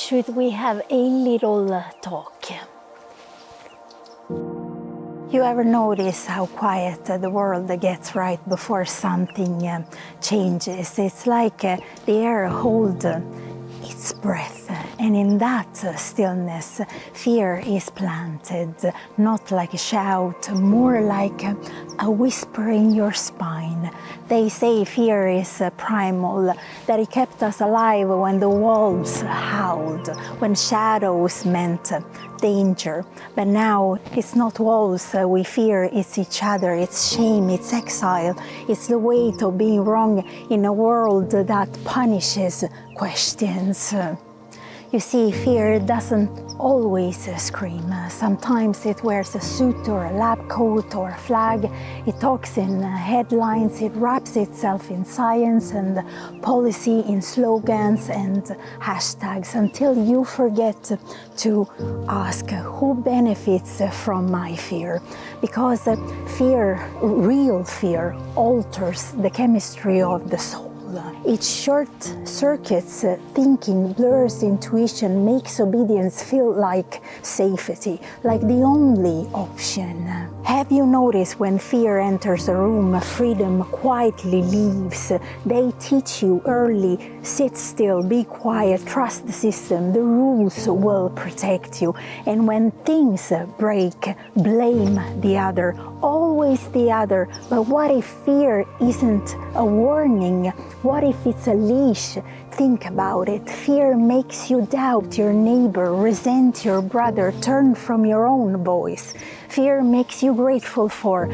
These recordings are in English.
should we have a little talk? You ever notice how quiet the world gets right before something changes? It's like the air holds its breath, and in that stillness, fear is planted, not like a shout, more like a whisper in your spine. They say fear is primal, that it kept us alive when the wolves howled, when shadows meant danger. But now it's not wolves we fear, it's each other, it's shame, it's exile, it's the weight of being wrong in a world that punishes questions. You see, fear doesn't always scream. Sometimes it wears a suit or a lab coat or a flag. It talks in headlines. It wraps itself in science and policy, in slogans and hashtags, until you forget to ask who benefits from my fear. Because fear, real fear, alters the chemistry of the soul. It short circuits thinking, blurs intuition, makes obedience feel like safety, like the only option. Have you noticed when fear enters a room, freedom quietly leaves? They teach you early, sit still, be quiet, trust the system, the rules will protect you. And when things break, blame the other, always the other. But what if fear isn't a warning? What if it's a leash? Think about it. Fear makes you doubt your neighbor, resent your brother, turn from your own voice. Fear makes you grateful for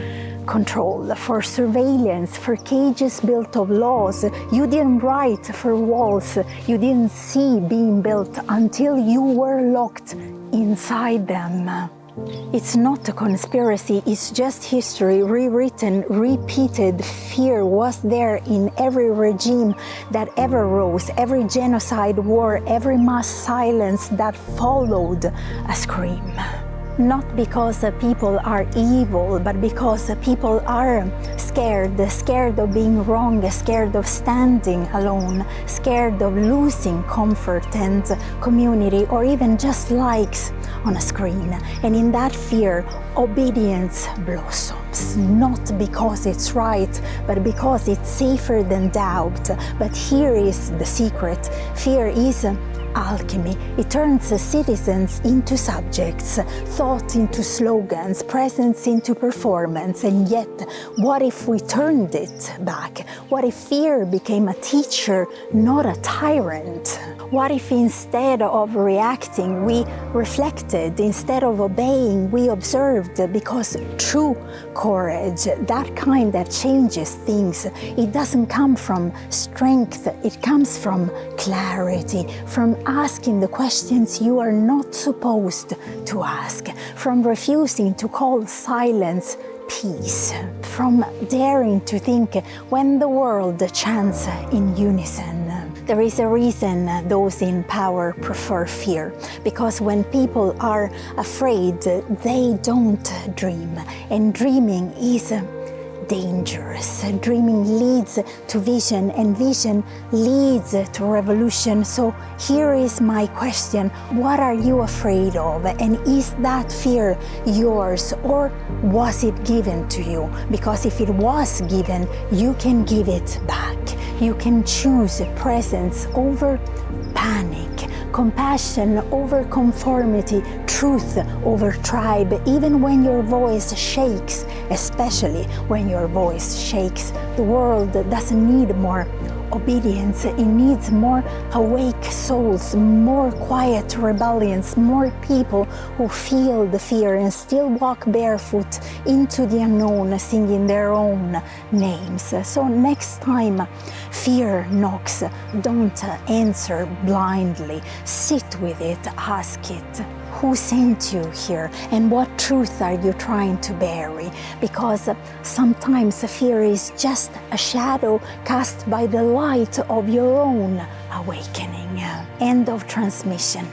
control, for surveillance, for cages built of laws you didn't write, for walls you didn't see being built until you were locked inside them. It's not a conspiracy, it's just history, rewritten, repeated. Fear was there in every regime that ever rose, every genocide war, every mass silence that followed a scream. Not because people are evil, but because people are scared of being wrong, scared of standing alone, scared of losing comfort and community, or even just likes on a screen. And in that fear, obedience blossoms, not because it's right, but because it's safer than doubt. But here is the secret. Fear is alchemy. It turns citizens into subjects, thought into slogans, presence into performance. And yet, what if we turned it back? What if fear became a teacher, not a tyrant? What if instead of reacting, we reflected? Instead of obeying, we observed? Because true courage, that kind that changes things, it doesn't come from strength, it comes from clarity, from asking the questions you are not supposed to ask, from refusing to call silence peace, from daring to think when the world chants in unison. There is a reason those in power prefer fear, because when people are afraid, they don't dream, and dreaming is dangerous. Dreaming leads to vision, and vision leads to revolution. So here is my question: what are you afraid of? And is that fear yours, or was it given to you? Because if it was given, you can give it back. You can choose presence over panic, compassion over conformity, truth over tribe, even when your voice shakes, especially when your voice shakes. The world doesn't need more obedience, it needs more awake souls, more quiet rebellions, more people who feel the fear and still walk barefoot into the unknown, singing their own names. So next time fear knocks, don't answer blindly. Sit with it, ask it. Who sent you here, and what truth are you trying to bury? Because sometimes fear is just a shadow cast by the light of your own awakening. End of transmission.